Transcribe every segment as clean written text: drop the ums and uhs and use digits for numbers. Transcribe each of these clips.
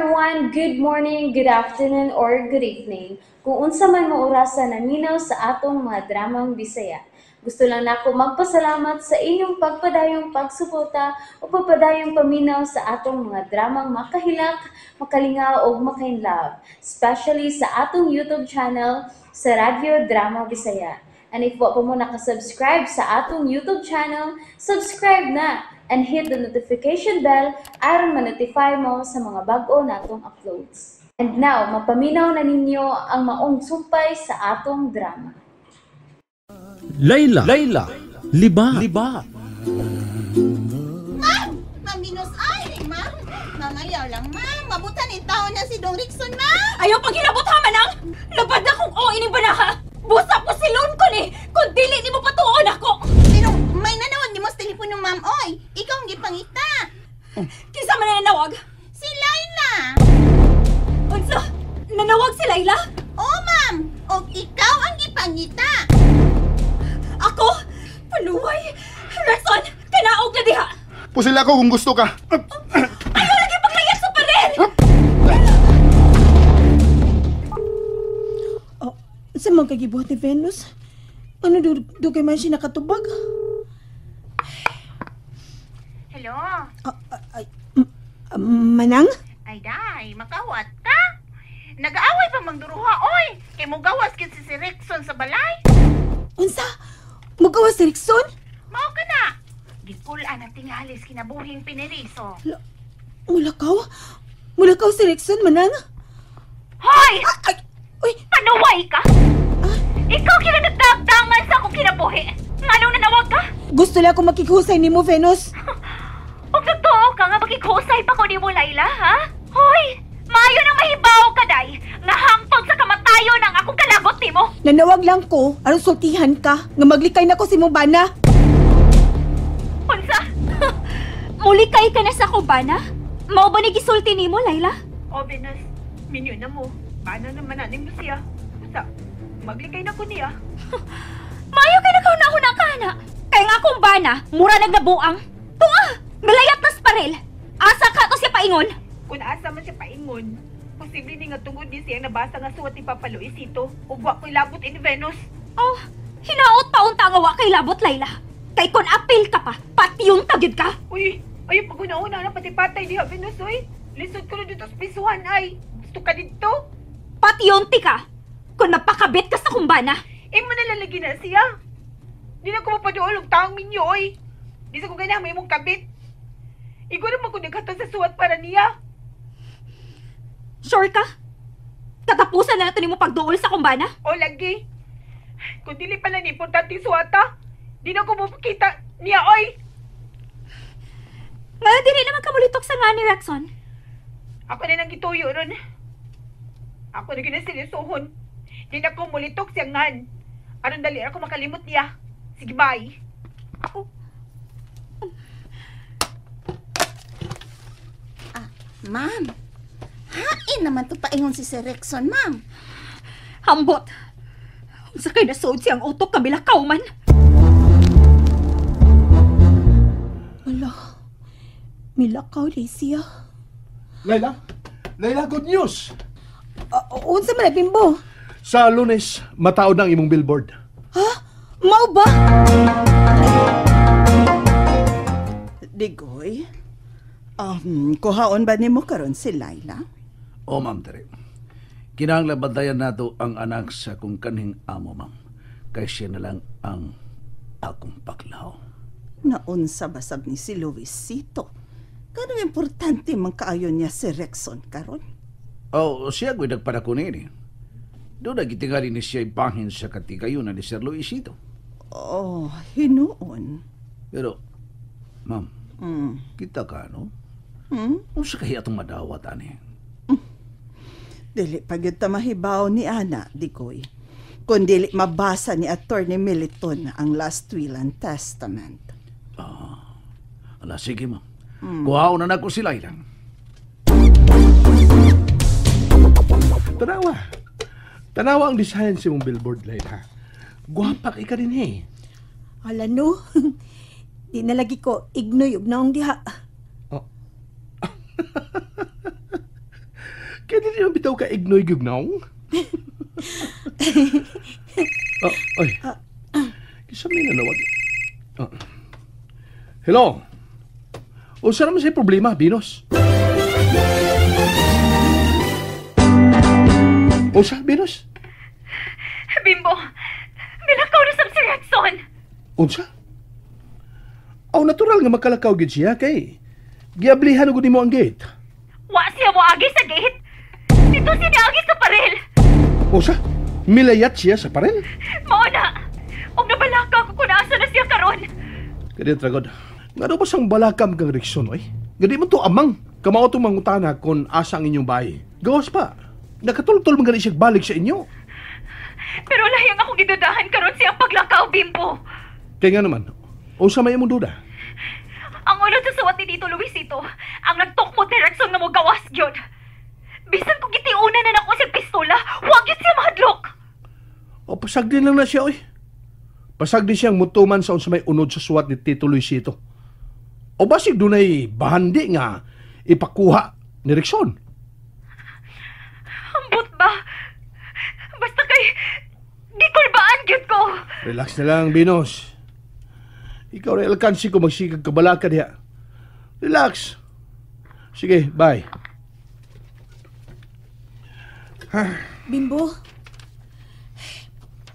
everyone, good morning, good afternoon, or good evening. Kung unsa man mo orasan naminaw sa atong mga dramang Bisaya. Gusto lang nako magpasalamat sa inyong pagpadayong pagsuporta o pagpadayong paminaw sa atong mga dramang makahilak, makalingaw o makainlove, especially sa atong YouTube channel sa Radyo Drama Bisaya. And if wa pa mo nakasubscribe sa atong YouTube channel, subscribe na and hit the notification bell aron ma-notify mo sa mga bag-o natong uploads. And now, mapaminaw na ninyo ang maong sumpay sa atong drama. Layla, Liba, Ma'am! Ma'am Dinos ay! Ma'am! Ma'am, ayaw lang, ma'am. Mabutan yung taon na si Dong Rickson, ma'am! Ayaw pang hilabot ha, manang! Labad na kung oo ini ba na ha! Busa po silon ko ni! Kung dili ni mo patuon ako! Pero may nanawag ni mo sa telepono, ma'am. Oy! Ikaw ang gipangita! Kinsa man na nanawag? Si Laila! Unsa? Nanawag si Layla? Oo, ma'am! O ikaw ang gipangita! Ako? Paluway! Rason! Kanaog na diha! Pusil ako kung gusto ka. Ayaw lagi paglayas sa parin! Oh, sa mga kagibuhat ni Venus? Ano do kay man siya nakatubag? Hello? Manang? Ay, day. Makawat ka? Nag-aaway pa magduruha, oy! Kay mo gawas kin si Rickson sa balay? Unsa? Magawas si Rickson? Mao ka na! Gikulaan ang tingalis kinabuhing piniriso. Mulakaw? Mulakaw si Rickson, manang? Hoy! Ay! Uy! Panuway ka! Ikaw kinagdagdangan sa akong kinabuhi! Nganong nanawag ka? Gusto lang ako makikhusay ni mo, Venus. Huwag nagtuo ka nga makikhusay pa ko ni mo, Layla, ha? Hoy! Maayo nang mahibaw ka, day! Nga hangtod sa kamatayo ng akong kalagot ni mo! Nanawag lang ko, aron sultihan ka, nga maglikay na ko si Mubana. Unsa? Mulikay ka na sa kubana? Mao ba ni gisulti nimo, Layla? O, Venus, minyo na mo. Paano naman nanin mo siya? Basta, maglikay na ko niya. Maayo kay nakaw na ako na kana. Kaya nga akong bana, mura nagnabuang. Tunga! Galayat na sparil! Asa ka to siya paingon? Kung asa man siya paingon, posible ni nga tungod ni siya nabasa nga suwat ni Papa Luisito ug wa ko'y labot in Venus. Oh, hinaot pa unta nga wa kay labot, Layla. Kay kon apil ka pa, pati yung tagid ka. Uy, ayaw pag-una-una na pati patay diha Venus, uy. Lisod ko na dito sa pisuhan, ay. Gusto ka dito? Pati yung tika. Kung napakabit ka sa kumbana. Mo nalalagi na siya. Di na ko mapaduol og taong minyo, oy. Di sa ko ganyan, may mong kabit. Igo naman ko naghatod sa suwat para niya. Sure ka? Tatapusan na nato nimo pagduol sa kumbana? O lagi. Kung dili pa na ni importante suwata, di na ko mapakita niya, oy. Ngayon din naman kamulitok sa nga ni Rexon. Ako na nang gituyo ron. Ako na ginasilisuhon. Di na ko mulitok siya ngan. Aron dali ako makalimot niya. Sige, bye. Ma'am, hain naman to paingon si Sir Rickson, ma'am. Hambot. Sa kay nasuod siyang utok kabilakaw man. Wala. Milakaw di siya. Layla, good news! Unsa man bimbo? Sa Lunes, mataod ang imong billboard. Ha? Mao ba? Digoy, kuhaon ba nimo karon si Layla? O, Ma'am Tere. Kinahanglan bantayan nato ang anak sa kung kaning amo, ma'am. Kay siya na lang ang akong paklaw. Naunsa basab ni si Luisito? Kanang importante man kaayo niya si Rexon karon? O, siya ko'y nagpanakunin eh. Doon nagitingali ni siya ipahin sa katigayunan ni Sir Luisito. Oh, hinuon. Pero, ma'am, kita ka, no? Kung sa kaya itong madawat, ani? Dili pa gyud ta mahibaw ni Ana, Digoy. Kung dili mabasa ni Attorney Militon ang last will and testament. Ala, sige, ma'am. Kuhaon na ko sila ilang. Tanawa ang design sa mong billboard, Layla. Guwapak ka din eh. Ala no. Di na lagi ko ignoy og naong diha. Kaya di naman bitaw ka ignoy gyugnaw. Ay. Kisa may nanawag. Hello? O saan naman sa'yo problema, Binos? O saan, Binos? Bimbo, nilakaw na sa si Rexon. Unsa? Aw natural nga makalakaw gid siya kay giablihan ug nimo ang gate. Wa siya mo agi sa gate. Dito siya niagi sa parel. Unsa? Milayat siya sa parel? Mao na. Og nabalaka ko kung asa na siya karon. Kadi tragod. Nga daw ba sang balakam kang Rexon oy? Gadi man to amang kamao to mangutana kung asa ang inyong bahay. Gawas pa. Nakatultol man gani siya balik sa inyo. Pero lahing ako gidudahan karon siyang paglakaw, Bimbo. Kaya nga naman, unsa may imong duda? Ang ulod sa suwat ni Tito Luisito, ang nagtungkot ni Rexon nga mo gawas gyud. Bisan ko gitiunan na nako siyang pistola, huwag yun siya mahadlok. O pasagdin lang na siya oy. Pasagdi siyang mutuman sa unsa may unod sa suwat ni Tito Luisito. O basig dunay bahandi nga ipakuha ni Rexon. Ambot ba? Basta kay di kulbaan gyud ko. Relax na lang, Binos. Ikaw na alkansi ko magsikag kabalaka diha. Relax. Sige, bye. Bimbo,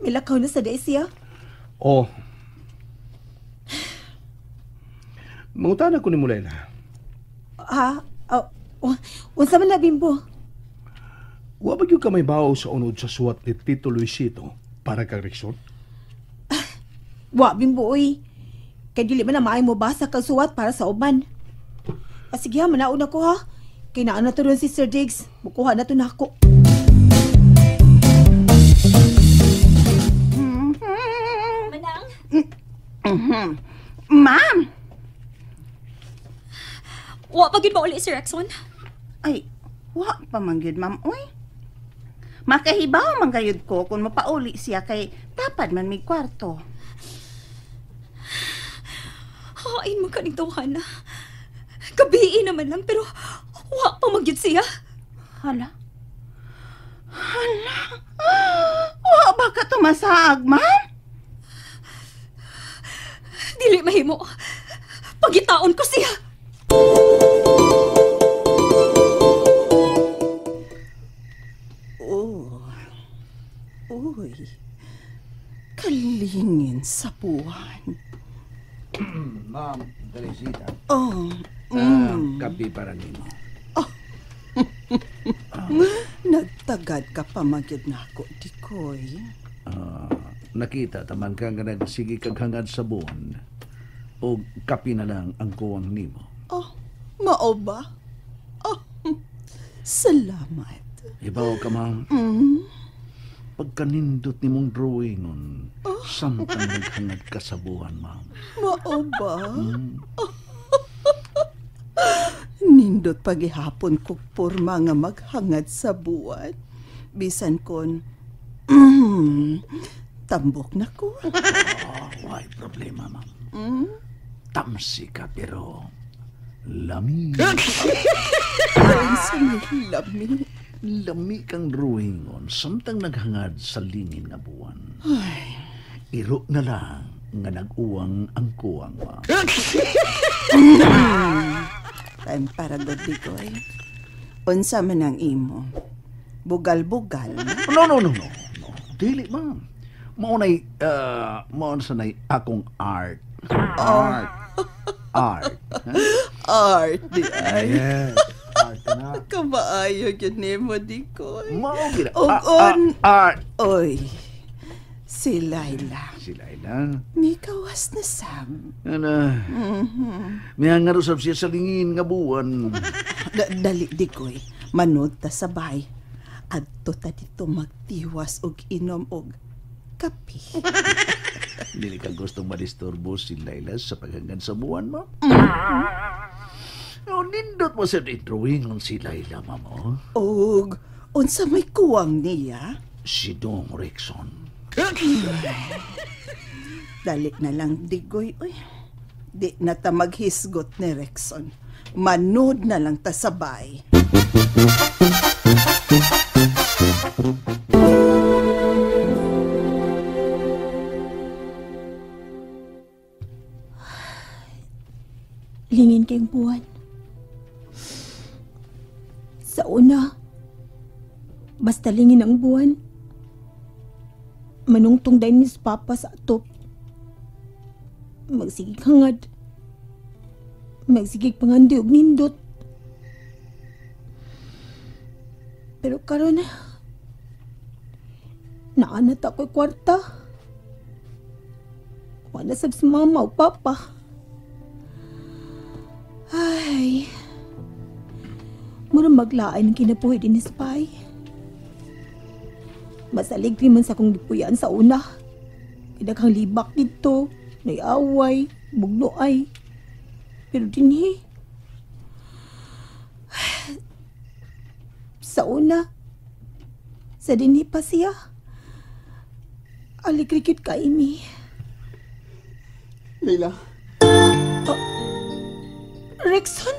milakaw na sa day siya. Oh. Mangutana ko ni mo, Layla. Ha? Unsa man na, Bimbo? Wa ba yung kamay bawo sa unod sa suwat ni Tito Luisito para kang Rexon? Wa, Bimbo, uy. Kaya dili man na maay mo basa kang suwat para sa uban. Sige ha, manaon ako ha. Kaya naan na to rin si Sir Diggs. Bukuha na to na ako. Manang? Ma'am! Wa pa gyud mauli si Rexon. Ay, wa pa man gyud, ma'am. Uy. Makahibaw man gayud ko kung mapauli siya kay tapad man may kwarto. Hain mo kaning tawhana. Gabi naman lang pero wa pa magyud siya. Hala? Wa ba ka tumasag, ma'am? Dili mahimo. Pagitaon ko siya. Uy, kalingin sa buwan. Ma'am, Teresita. Oh, Kape para nimo. nagtagad ka pa magyud nako, Dikoy. Nakita taman ka nga nagsige kag hangad sa buwan. O kape na lang ang kuwang nimo. Oh, mao ba? Oh, salamat. Ibaw ka, ma'am. Pagkanindot ni mong drawingon, samtang naghangad ka sa buwan, ma'am. Mao ba? Nindot pagihapon ko porma nga maghangad sa buwan. Bisan kon tambok na ko. Why problema, ma'am. Tamsi ka pero lami. Ay, sa may lami. Lami kang drawingon, samtang naghangad sa lingin nga buwan. Iro na lang nga nag-uwang ang kuwang, ma'am. Time para Dikoy. Unsa man ang imo? Bugal-bugal. No. Dili, ma'am. Maunay, maun sanay akong art. Art. Art, di ay. Yes, art na. Kamaayo yun ni mo, Dikoy. Maugila. Og Art. Oy, si Laila. Si Laila. May kawas na sam. Ano? May hangarusap siya sa lingin nga buwan. Dali, Dikoy. Manod ta sabay. Adto ta dito magtiwas og inom og kape. Dili ka gustong madisturbo si Laila sa paghanggan sa buwan mo? Nindot mo sa drawing si Laila, mamo. Og, unsa may kuwang niya? Si Dong Rexon. Dali na lang, Digoy. Uy, di na ta maghisgot ni Rexon. Manood na lang ta sabay. Sa una, basta lingin ang buwan. Manungtong dahil ni Papa sa atop. Magsigig hangad. Magsigig pangandi og nindot. Pero karon naanat ako'y kwarta. Wala sab si mama o papa. Ay, mura maglaay ng kinabuhi din ni Spy. Masalig rin man sa kong dipuyan sa una. Kadaghang libak dito, naiaway, bugnoay. Pero dinhi, sa una, sa dinhi pa siya, alikrikit ka ini. Leila, Rexon?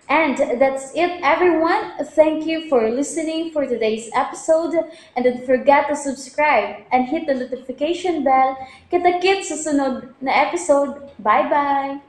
And that's it, everyone. Thank you for listening for today's episode. And don't forget to subscribe and hit the notification bell. Kita-kits sa sunod na episode. Bye-bye!